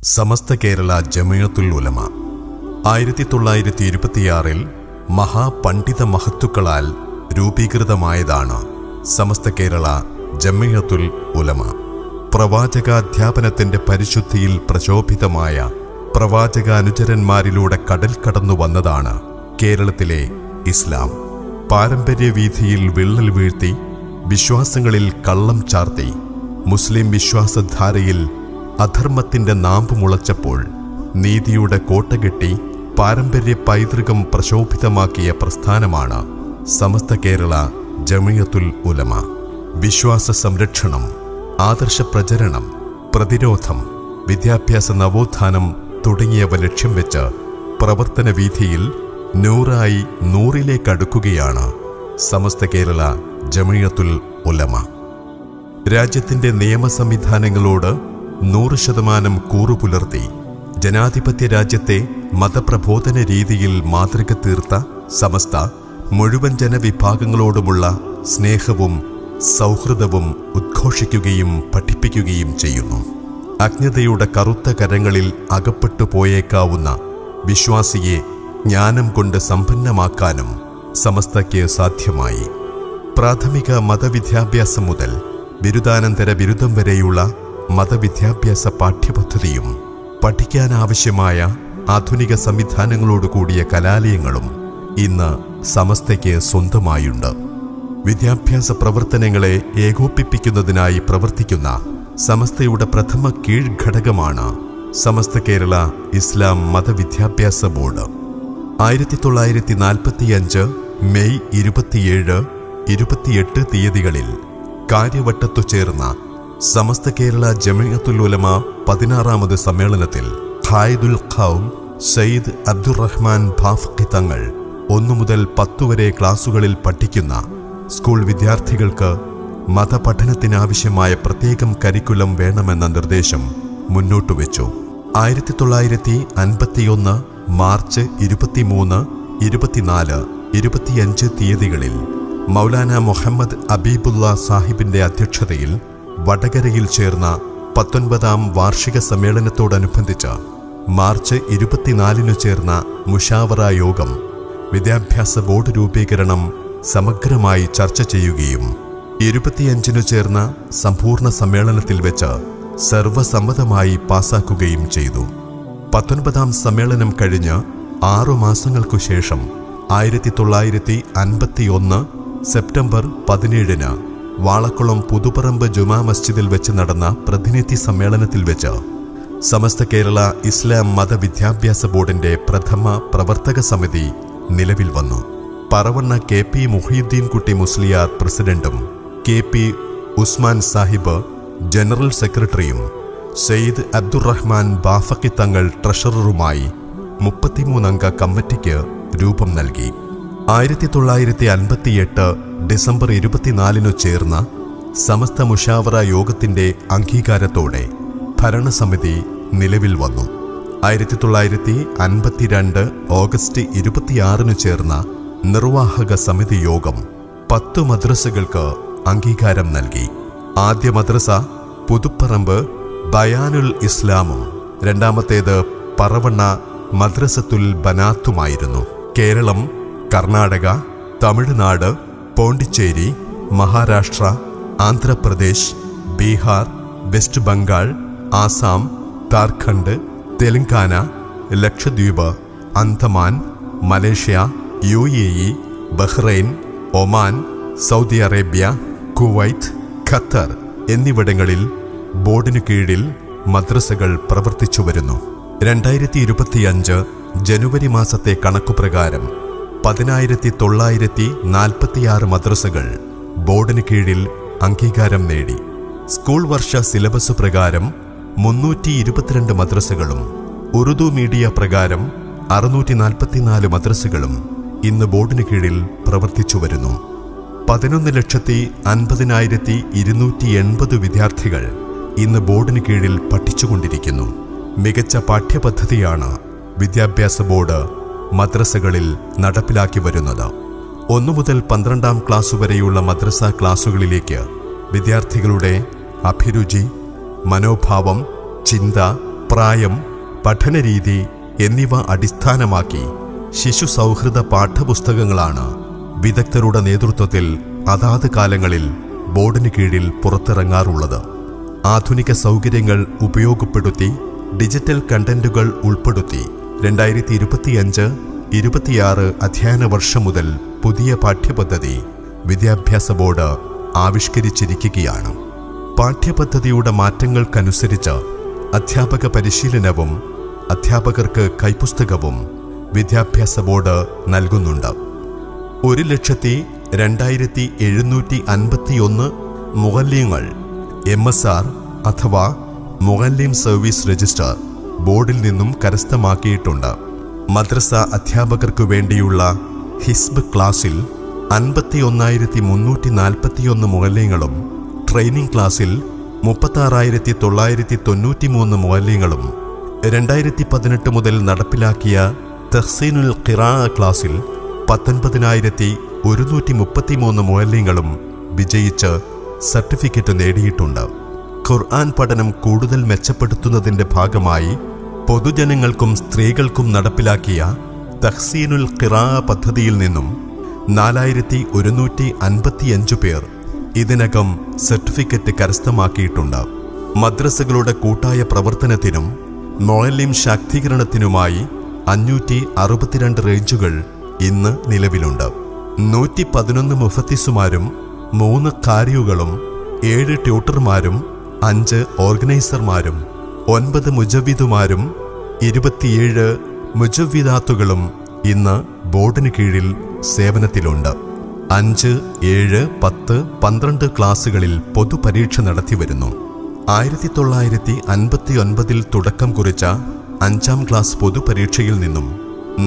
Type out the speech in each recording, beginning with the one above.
സമസ്ത കേരള ജമിയത്തുൽ ഉലമ 1926 മഹാപണ്ഡിത മഹത്തുക്കളാൽ രൂപീകൃതമായതാണ് സമസ്ത കേരള ജമിയത്തുൽ ഉലമ. പ്രവാചകാധ്യാപനത്തിന്റെ പരിശുദ്ധിയിൽ പ്രശോഭിതമായ പ്രവാചകാനുചരന്മാരിലൂടെ കടൽ കടന്നു വന്നതാണ് കേരളത്തിലെ ഇസ്ലാം. പാരമ്പര്യവീഥിയിൽ വിള്ളൽ വീഴ്ത്തി, വിശ്വാസങ്ങളിൽ കള്ളം ചാർത്തി, മുസ്ലിം വിശ്വാസധാരയിൽ അധർമ്മത്തിന്റെ നാമ്പ് മുളച്ചപ്പോൾ നീതിയുടെ കോട്ടകെട്ടി പാരമ്പര്യ പൈതൃകം പ്രശോഭിതമാക്കിയ പ്രസ്ഥാനമാണ് സമസ്ത കേരള ജമിയത്തുൽ ഉലമ. വിശ്വാസ സംരക്ഷണം, ആദർശ പ്രചരണം, പ്രതിരോധം, വിദ്യാഭ്യാസ നവോത്ഥാനം തുടങ്ങിയവ ലക്ഷ്യം വെച്ച് പ്രവർത്തന വീഥിയിൽ നൂറായി നൂറിലേക്കടുക്കുകയാണ് സമസ്ത കേരള ജമിയത്തുൽ ഉലമ. രാജ്യത്തിന്റെ നിയമ സംവിധാനങ്ങളോട് 100% കൂറുപുലർത്തി ജനാധിപത്യ രാജ്യത്തെ മതപ്രബോധന രീതിയിൽ മാതൃക തീർത്ത സമസ്ത മുഴുവൻ ജനവിഭാഗങ്ങളോടുമുള്ള സ്നേഹവും സൗഹൃദവും ഉദ്ഘോഷിക്കുകയും പഠിപ്പിക്കുകയും ചെയ്യുന്നു. അജ്ഞതയുടെ കറുത്ത കരങ്ങളിൽ അകപ്പെട്ടു പോയേക്കാവുന്ന വിശ്വാസിയെ ജ്ഞാനം കൊണ്ട് സമ്പന്നമാക്കാനും സമസ്തയ്ക്ക് സാധ്യമായി. പ്രാഥമിക മതവിദ്യാഭ്യാസം മുതൽ ബിരുദാനന്തര ബിരുദം വരെയുള്ള മതവിദ്യാഭ്യാസ പാഠ്യപദ്ധതിയും പഠിക്കാനാവശ്യമായ ആധുനിക സംവിധാനങ്ങളോടുകൂടിയ കലാലയങ്ങളും ഇന്ന് സമസ്തയ്ക്ക് സ്വന്തമായുണ്ട്. വിദ്യാഭ്യാസ പ്രവർത്തനങ്ങളെ ഏകോപിപ്പിക്കുന്നതിനായി പ്രവർത്തിക്കുന്ന സമസ്തയുടെ പ്രഥമ കീഴ്ഘടകമാണ് സമസ്ത കേരള ഇസ്ലാം മതവിദ്യാഭ്യാസ ബോർഡ്. 1945 മെയ് 27, 28 തീയതികളിൽ കാര്യവട്ടത്തു ചേർന്ന സമസ്ത കേരള ജമിയത്തുൽ ഉലമ 16ാമത് സമ്മേളനത്തിൽ ഖായിദുൽ ഖൗം സയ്യിദ് അബ്ദുറഹ്മാൻ ബാഫഖി തങ്ങൾ 1 മുതൽ 10 വരെ ക്ലാസുകളിൽ പഠിക്കുന്ന സ്കൂൾ വിദ്യാർത്ഥികൾക്ക് മതപഠനത്തിനാവശ്യമായ പ്രത്യേകം കരിക്കുലം വേണമെന്ന നിർദ്ദേശം മുന്നോട്ടുവെച്ചു. 1951 മാർച്ച് 23, 24, 25 തീയതികളിൽ മൗലാന മുഹമ്മദ് അബീബുള്ള സാഹിബിന്റെ അധ്യക്ഷതയിൽ വടകരയിൽ ചേർന്ന 19ാം വാർഷിക സമ്മേളനത്തോടനുബന്ധിച്ച് മാർച്ച് 24 ചേർന്ന മുഷാവറ യോഗം വിദ്യാഭ്യാസ ബോർഡ് രൂപീകരണം സമഗ്രമായി ചർച്ച ചെയ്യുകയും 25 ചേർന്ന സമ്പൂർണ്ണ സമ്മേളനത്തിൽ വെച്ച് സർവസമ്മതമായി പാസാക്കുകയും ചെയ്തു. 19ാം സമ്മേളനം കഴിഞ്ഞ് 6 മാസങ്ങൾക്കു ശേഷം 1951 സെപ്റ്റംബർ 17 വാളക്കുളം പുതുപ്പറമ്പ് ജുമാ മസ്ജിദിൽ വെച്ച് നടന്ന പ്രതിനിധി സമ്മേളനത്തിൽ വെച്ച് സമസ്ത കേരള ഇസ്ലാം മതവിദ്യാഭ്യാസ ബോർഡിന്റെ പ്രഥമ പ്രവർത്തക സമിതി നിലവിൽ വന്നു. പറവണ്ണ KP മുഹീദ്ദീൻ കുട്ടി മുസ്ലിയാർ പ്രസിഡന്റും KP ഉസ്മാൻ സാഹിബ് ജനറൽ സെക്രട്ടറിയും സയ്യിദ് അബ്ദുറഹ്മാൻ ബാഫഖി തങ്ങൾ ട്രഷററുമായി 33 അംഗ കമ്മിറ്റിക്ക് രൂപം നൽകി. 1958 ഡിസംബർ 24 ചേർന്ന സമസ്ത മുഷാവറ യോഗത്തിന്റെ അംഗീകാരത്തോടെ ഭരണസമിതി നിലവിൽ വന്നു. 1952 ഓഗസ്റ്റ് 26 ചേർന്ന നിർവാഹക സമിതി യോഗം 10 മദ്രസകൾക്ക് അംഗീകാരം നൽകി. ആദ്യ മദ്രസ പുതുപ്പറമ്പ് ബയാനുൽ ഇസ്ലാമും രണ്ടാമത്തേത് പറവണ്ണ മദ്രസത്തുൽ ബനാത്തുമായിരുന്നു. Keralam, Karnataka, Tamil Nadu, Pondicherry, Maharashtra, Andhra Pradesh, Bihar, west Bengal, Assam, Jharkhand, Telangana, Lakshadweep, Andaman, Malaysia, UAE, Bahrain, Oman, Saudi Arabia, Kuwait, Qatar എന്നിവിടങ്ങളിൽ ബോർഡിനു കീഴിൽ മദ്രസകൾ പ്രവർത്തിച്ചു വരുന്നു. 2025 ജനുവരി മാസത്തെ കണക്കുപ്രകാരം 10,946 മദ്രസകൾ ബോർഡിന് കീഴിൽ അംഗീകാരം നേടി. സ്കൂൾ വർഷ സിലബസ് പ്രകാരം 322 മദ്രസകളും ഉറുദു മീഡിയ പ്രകാരം 644 മദ്രസകളും ഇന്ന് ബോർഡിന് കീഴിൽ പ്രവർത്തിച്ചു വരുന്നു. 11,50,280 വിദ്യാർത്ഥികൾ ഇന്ന് ബോർഡിന് കീഴിൽ പഠിച്ചുകൊണ്ടിരിക്കുന്നു. മികച്ച പാഠ്യപദ്ധതിയാണ് വിദ്യാഭ്യാസ ബോർഡ് മദ്രസകളിൽ നടപ്പിലാക്കി വരുന്നത്. 1 മുതൽ 12ാം ക്ലാസ് വരെയുള്ള മദ്രസ ക്ലാസുകളിലേക്ക് വിദ്യാർത്ഥികളുടെ അഭിരുചി, മനോഭാവം, ചിന്ത, പ്രായം, പഠനരീതി എന്നിവ അടിസ്ഥാനമാക്കി ശിശു സൗഹൃദ പാഠപുസ്തകങ്ങളാണ് വിദഗ്ധരുടെ നേതൃത്വത്തിൽ അതാത് കാലങ്ങളിൽ ബോർഡിന് കീഴിൽ പുറത്തിറങ്ങാറുള്ളത്. ആധുനിക സൗകര്യങ്ങൾ ഉപയോഗപ്പെടുത്തി ഡിജിറ്റൽ കണ്ടന്റുകൾ ഉൾപ്പെടുത്തി 2025-26 അധ്യയന വർഷം മുതൽ പുതിയ പാഠ്യപദ്ധതി വിദ്യാഭ്യാസ ബോർഡ് ആവിഷ്കരിച്ചിരിക്കുകയാണ്. പാഠ്യപദ്ധതിയുടെ മാറ്റങ്ങൾക്കനുസരിച്ച് അധ്യാപക പരിശീലനവും അധ്യാപകർക്ക് കൈപ്പുസ്തകവും വിദ്യാഭ്യാസ ബോർഡ് നൽകുന്നുണ്ട്. 1,02,751 മുഅല്ലിങ്ങൾ MSR അഥവാ മുഅല്ലിം സർവീസ് രജിസ്റ്റർ ബോർഡിൽ നിന്നും കരസ്ഥമാക്കിയിട്ടുണ്ട്. മദ്രസ അധ്യാപകർക്കു വേണ്ടിയുള്ള ഹിസ്ബ് ക്ലാസിൽ 51,341 മുഅല്ലിങ്ങളും ട്രെയിനിംഗ് ക്ലാസിൽ 36,993 മുഅല്ലിങ്ങളും 2018 മുതൽ നടപ്പിലാക്കിയ തഹ്സീനുൽ ഖിറാഅ ക്ലാസിൽ 19,133 മുഅല്ലിങ്ങളും വിജയിച്ച് സർട്ടിഫിക്കറ്റ് നേടിയിട്ടുണ്ട്. ഖുർആൻ പഠനം കൂടുതൽ മെച്ചപ്പെടുത്തുന്നതിന്റെ ഭാഗമായി പൊതുജനങ്ങൾക്കും സ്ത്രീകൾക്കും നടപ്പിലാക്കിയ തഹ്സീനുൽ ഖിറാഅ പദ്ധതിയിൽ നിന്നും 4,155 പേർ ഇതിനകം സർട്ടിഫിക്കറ്റ് കരസ്ഥമാക്കിയിട്ടുണ്ട്. മദ്രസകളുടെ കൂട്ടായ പ്രവർത്തനത്തിനും മുഅല്ലിം ശാക്തീകരണത്തിനുമായി 562 റേഞ്ചുകൾ ഇന്ന് നിലവിലുണ്ട്. 111 മുഫത്തിസുമാരും 3 ഖാരിയുകളും 7 ട്യൂട്ടർമാരും 5 ഓർഗനൈസർമാരും 9 മുജവ്വിദുമാരും 27 മുജവ്വിദാത്തുകളും ഇന്ന് ബോർഡിന് കീഴിൽ സേവനത്തിലുണ്ട്. 5, 7, 10, 12 ക്ലാസുകളിൽ പൊതുപരീക്ഷ നടത്തിവരുന്നു. 1959 തുടക്കം കുറിച്ച 5ാം ക്ലാസ് പൊതുപരീക്ഷയിൽ നിന്നും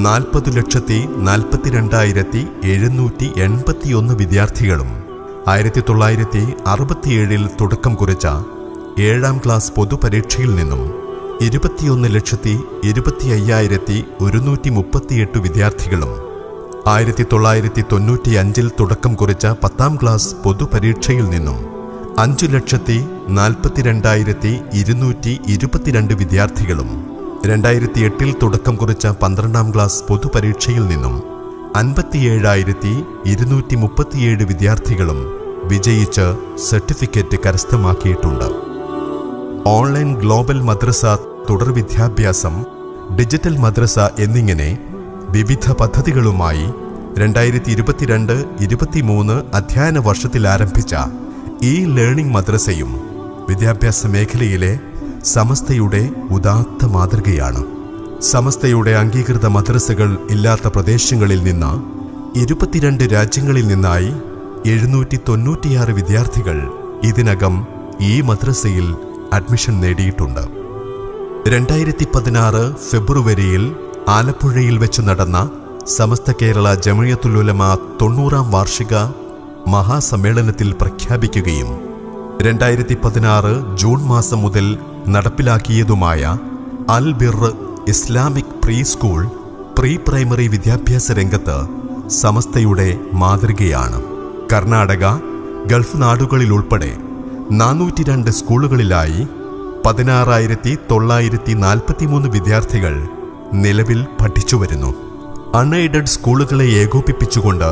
40,42,781 വിദ്യാർത്ഥികളും 1967 തുടക്കം കുറിച്ച 7ാം ക്ലാസ് പൊതുപരീക്ഷയിൽ നിന്നും 21,25,138 വിദ്യാർത്ഥികളും 1995 തുടക്കം കുറിച്ച 10ാം ക്ലാസ് പൊതുപരീക്ഷയിൽ നിന്നും 5,42,222 വിദ്യാർത്ഥികളും 2008 തുടക്കം കുറിച്ച 12ാം ക്ലാസ് പൊതുപരീക്ഷയിൽ നിന്നും 57,237 വിദ്യാർത്ഥികളും വിജയിച്ച് സർട്ടിഫിക്കറ്റ് കരസ്ഥമാക്കിയിട്ടുണ്ട്. ഓൺലൈൻ ഗ്ലോബൽ മദ്രസ, തുടർ വിദ്യാഭ്യാസം, ഡിജിറ്റൽ മദ്രസ എന്നിങ്ങനെ വിവിധ പദ്ധതികളുമായി 2022-23 അധ്യയന വർഷത്തിൽ ആരംഭിച്ച ഈ ലേണിംഗ് മദ്രസയും വിദ്യാഭ്യാസ മേഖലയിലെ സമസ്തയുടെ ഉദാത്ത മാതൃകയാണ്. സമസ്തയുടെ അംഗീകൃത മദ്രസകൾ ഇല്ലാത്ത പ്രദേശങ്ങളിൽ നിന്ന് 22 രാജ്യങ്ങളിൽ നിന്നായി 796 വിദ്യാർത്ഥികൾ ഇതിനകം ഈ മദ്രസയിൽ അഡ്മിഷൻ നേടിയിട്ടുണ്ട്. 2016 ഫെബ്രുവരിയിൽ ആലപ്പുഴയിൽ വെച്ച് നടന്ന സമസ്ത കേരള ജമിഅത്തുൽ ഉലമ 90ാം വാർഷിക മഹാസമ്മേളനത്തിൽ പ്രഖ്യാപിക്കുകയും 2016 ജൂൺ മാസം മുതൽ നടപ്പിലാക്കിയതുമായ Al Bir Islamic pre school, pre primary വിദ്യാഭ്യാസ രംഗത്ത് സമസ്തയുടെ മാതൃകയാണ്. കർണാടക, ഗൾഫ് നാടുകളിലുൾപ്പെടെ 402 സ്കൂളുകളിലായി 16,943 വിദ്യാർത്ഥികൾ നിലവിൽ പഠിച്ചുവരുന്നു. അൺഎയ്ഡഡ് സ്കൂളുകളെ ഏകോപിപ്പിച്ചുകൊണ്ട്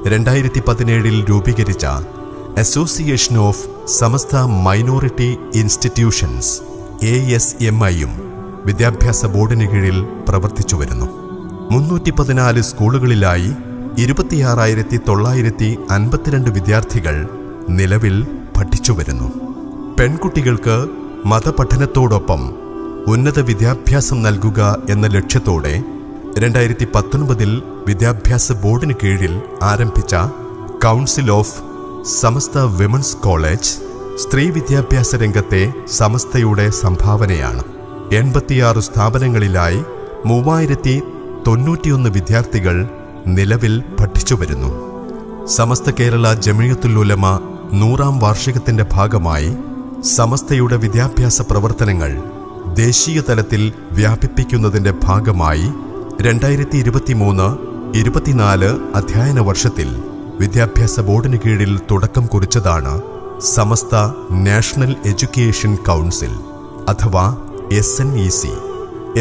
2017 രൂപീകരിച്ച association of Samastha minority institutions ASMIയും വിദ്യാഭ്യാസ ബോർഡിന് കീഴിൽ പ്രവർത്തിച്ചു വരുന്നു. 314 സ്കൂളുകളിലായി 26,952 വിദ്യാർത്ഥികൾ നിലവിൽ പഠിച്ചു വരുന്നു. പെൺകുട്ടികൾക്ക് മതപഠനത്തോടൊപ്പം ഉന്നത വിദ്യാഭ്യാസം നൽകുക എന്ന ലക്ഷ്യത്തോടെ 2019 വിദ്യാഭ്യാസ ബോർഡിന് കീഴിൽ ആരംഭിച്ച council of Samastha women's college സ്ത്രീ വിദ്യാഭ്യാസ രംഗത്തെ സമസ്തയുടെ സംഭാവനയാണ്. 86 സ്ഥാപനങ്ങളിലായി 3091 വിദ്യാർത്ഥികൾ നിലവിൽ പഠിച്ചു വരുന്നു. സമസ്ത കേരള ജമിഅത്തുൽ ഉലമ 100ാം വാർഷികത്തിന്റെ ഭാഗമായി സമസ്തയുടെ വിദ്യാഭ്യാസ പ്രവർത്തനങ്ങൾ ദേശീയ തലത്തിൽ വ്യാപിപ്പിക്കുന്നതിന്റെ ഭാഗമായി 2023-24 അധ്യയന വർഷത്തിൽ വിദ്യാഭ്യാസ ബോർഡിന് കീഴിൽ തുടക്കം കുറിച്ചതാണ് സമസ്ത നാഷണൽ എഡ്യൂക്കേഷൻ കൗൺസിൽ അഥവാ SNEC.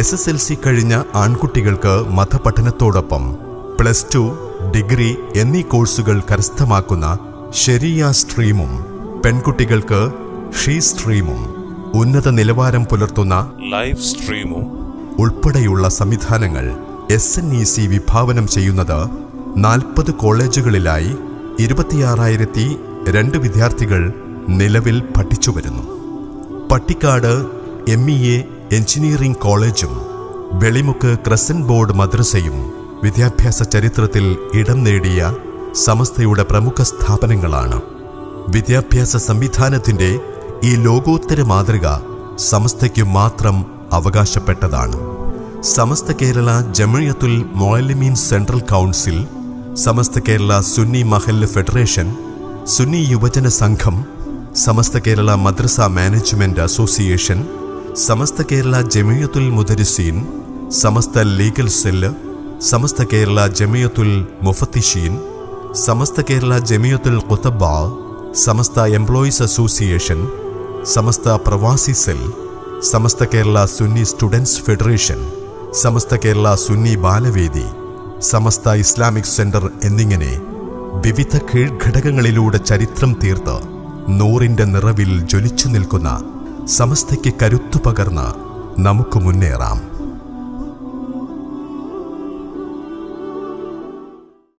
SSLC കഴിഞ്ഞ ആൺകുട്ടികൾക്ക് മതപഠനത്തോടൊപ്പം +2, ഡിഗ്രി എന്നീ കോഴ്സുകൾ കരസ്ഥമാക്കുന്ന ശരിയ സ്ട്രീമും, പെൺകുട്ടികൾക്ക് ഷീ സ്ട്രീമും, ഉന്നത നിലവാരം പുലർത്തുന്ന ലൈഫ് സ്ട്രീമും ഉൾപ്പെടെയുള്ള സംവിധാനങ്ങൾ SNEC വിഭാവനം ചെയ്യുന്നത് 40 കോളേജുകളിലായി 26,002 വിദ്യാർത്ഥികൾ നിലവിൽ പഠിച്ചുവരുന്നു. പട്ടിക്കാട് MEA എഞ്ചിനീയറിംഗ് കോളേജും വെളിമുക്ക് ക്രസന്റ് ബോർഡ് മദ്രസയും വിദ്യാഭ്യാസ ചരിത്രത്തിൽ ഇടം നേടിയ സമസ്തയുടെ പ്രമുഖ സ്ഥാപനങ്ങളാണ്. വിദ്യാഭ്യാസ സംവിധാനത്തിന്റെ ഈ ലോകോത്തര മാതൃക സമസ്തയ്ക്ക് മാത്രം അവകാശപ്പെട്ടതാണ്. സമസ്ത കേരള ജമിയത്തുൽ മുഅല്ലിമീൻ സെൻട്രൽ കൗൺസിൽ, സമസ്ത കേരള സുന്നി മഹല്ല് ഫെഡറേഷൻ, സുന്നി യുവജന സംഘം, സമസ്ത കേരള മദ്രസ മാനേജ്മെന്റ് അസോസിയേഷൻ, സമസ്ത കേരള ജമിയത്തുൽ മുദരിസീൻ, സമസ്ത ലീഗൽ സെല്ല്, സമസ്ത കേരള ജമിയത്തുൽ മുഫത്തിഷീൻ, സമസ്ത കേരള ജമിയത്തുൽ ഖുതബ, സമസ്ത എംപ്ലോയീസ് അസോസിയേഷൻ, സമസ്ത പ്രവാസി cell, Samastha Kerala Sunni students federation, Samastha Kerala Sunni Balavedi, സമസ്ത ഇസ്ലാമിക് സെന്റർ എന്നിങ്ങനെ വിവിധ കീഴ്ഘടകങ്ങളിലൂടെ ചരിത്രം തീർത്ത് നൂറിന്റെ നിറവിൽ ജ്വലിച്ചു നിൽക്കുന്ന സമസ്തയ്ക്ക് കരുത്തു പകർന്ന് നമുക്ക് മുന്നേറാം.